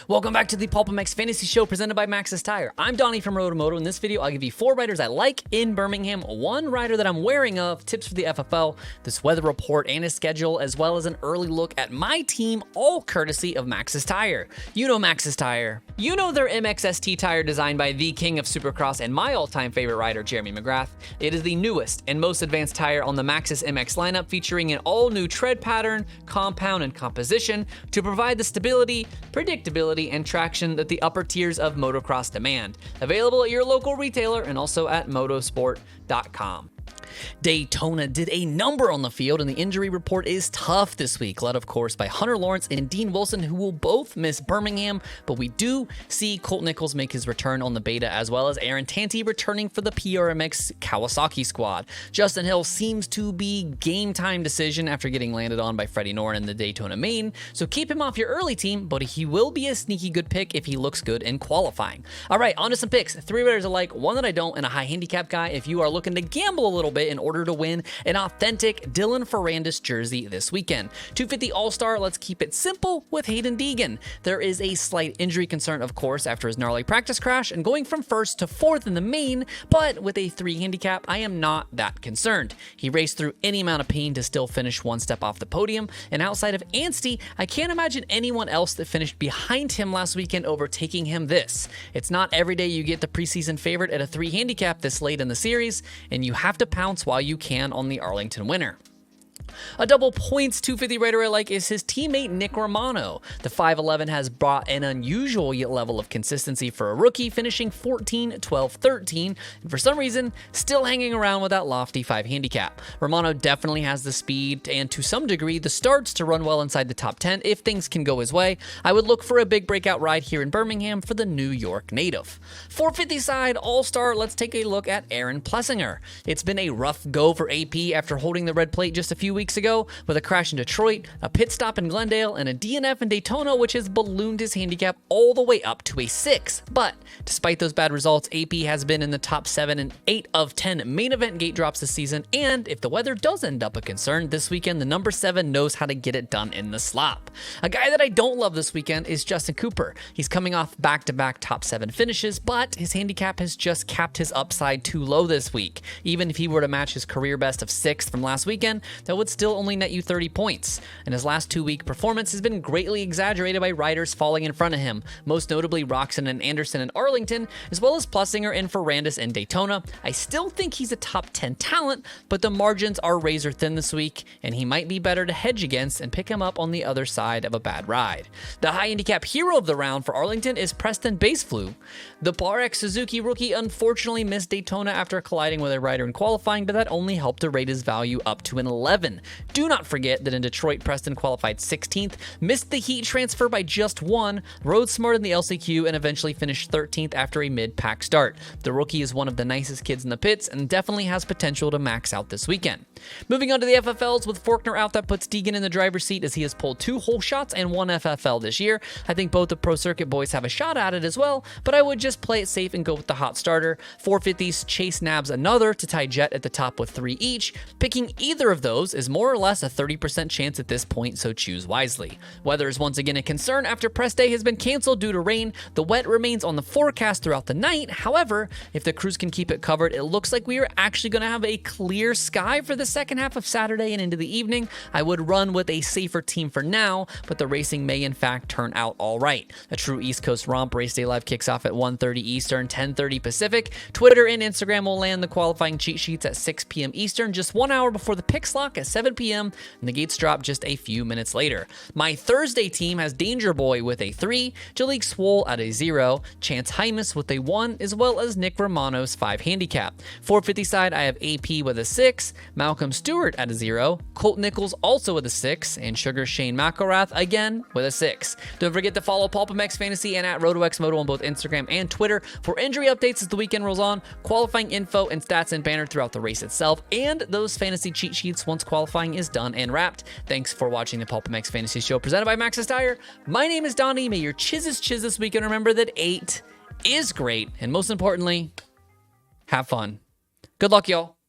Welcome back to the PulpMX Fantasy Show presented by Maxxis Tire. I'm Donnie from RotoMoto. In this video, I'll give you 4 riders I like in Birmingham, 1 rider that I'm wearing of, tips for the FFL, this weather report and his schedule, as well as an early look at my team, all courtesy of Maxxis Tire. You know Maxxis Tire. You know their MXST tire designed by the king of Supercross and my all-time favorite rider, Jeremy McGrath. It is the newest and most advanced tire on the Maxxis MX lineup, featuring an all-new tread pattern, compound, and composition to provide the stability, predictability, and traction that the upper tiers of motocross demand. Available at your local retailer and also at motosport.com. Daytona did a number on the field, and the injury report is tough this week, led of course by Hunter Lawrence and Dean Wilson, who will both miss Birmingham, but we do see Colt Nichols make his return on the beta, as well as Aaron Tanti returning for the PRMX Kawasaki squad. Justin Hill seems to be game time decision after getting landed on by Freddie Noren in the Daytona main, so keep him off your early team, but he will be a sneaky good pick if he looks good in qualifying. All right, on to some picks. 3 riders I like, 1 that I don't, and a high handicap guy if you are looking to gamble a little bit in order to win an authentic Dylan Ferrandis jersey this weekend. 250 All-Star, let's keep it simple with Hayden Degan. There is a slight injury concern, of course, after his gnarly practice crash and going from 1st to 4th in the main, but with a 3 handicap, I am not that concerned. He raced through any amount of pain to still finish 1 step off the podium, and outside of Anstie, I can't imagine anyone else that finished behind him last weekend overtaking him this. It's not every day you get the preseason favorite at a 3 handicap this late in the series, and you have to pounce while you can on the Arlington winner. A double points 250 rider I like is his teammate Nick Romano. The 5'11" has brought an unusual level of consistency for a rookie, finishing 14, 12, 13, and for some reason, still hanging around with that lofty 5 handicap. Romano definitely has the speed and to some degree the starts to run well inside the top 10 if things can go his way. I would look for a big breakout ride here in Birmingham for the New York native. 450 side All-Star, let's take a look at Aaron Plessinger. It's been a rough go for AP after holding the red plate just a few weeks ago with a crash in Detroit, a pit stop in Glendale, and a DNF in Daytona, which has ballooned his handicap all the way up to a 6. But despite those bad results, AP has been in the top 7 in 8 of 10 main event gate drops this season, and if the weather does end up a concern this weekend, the number 7 knows how to get it done in the slop. A guy that I don't love this weekend is Justin Cooper. He's coming off back-to-back top 7 finishes, but his handicap has just capped his upside too low this week. Even if he were to match his career best of 6th from last weekend, that would still only net you 30 points, and his last 2-week performance has been greatly exaggerated by riders falling in front of him, most notably Roxon and Anderson in Arlington, as well as Plessinger and Ferrandis in Daytona. I still think he's a top 10 talent, but the margins are razor thin this week, and he might be better to hedge against and pick him up on the other side of a bad ride. The high handicap hero of the round for Arlington is Preston Basflu. The RX Suzuki rookie unfortunately missed Daytona after colliding with a rider in qualifying, but that only helped to rate his value up to an 11. Do not forget that in Detroit, Preston qualified 16th, missed the heat transfer by just 1, rode smart in the LCQ, and eventually finished 13th after a mid-pack start. The rookie is one of the nicest kids in the pits and definitely has potential to max out this weekend. Moving on to the FFLs, with Forkner out, that puts Degan in the driver's seat as he has pulled 2 whole shots and 1 FFL this year. I think both the Pro Circuit boys have a shot at it as well, but I would just play it safe and go with the hot starter. 450s Chase nabs another to tie Jet at the top with 3 each. Picking either of those is more or less a 30% chance at this point, so choose wisely. Weather is once again a concern after press day has been canceled due to rain. The wet remains on the forecast throughout the night. However, if the crews can keep it covered, it looks like we are actually going to have a clear sky for the second half of Saturday and into the evening. I would run with a safer team for now, but the racing may in fact turn out all right. A true East Coast romp. Race day live kicks off at 1:30 Eastern, 10:30 Pacific. Twitter and Instagram will land the qualifying cheat sheets at 6 p.m. Eastern, just 1 hour before the picks lock at 7 p.m. and the gates drop just a few minutes later. My Thursday team has Danger Boy with a 3, Jalik Swole at a 0, Chance Hymas with a 1, as well as Nick Romano's 5 handicap. 450 side, I have AP with a 6, Malcolm Stewart at a 0, Colt Nichols also with a 6, and Sugar Shane McElrath again with a 6. Don't forget to follow PulpMX Fantasy and at RotoXMoto on both Instagram and Twitter for injury updates as the weekend rolls on, qualifying info and stats and banner throughout the race itself, and those fantasy cheat sheets once qualifying is done and wrapped. Thanks for watching the PulpMX Fantasy Show presented by Maxxis Tire. My name is Donnie. May your chiz this weekend. Remember that 8 is great, and most importantly, have fun. Good luck, y'all.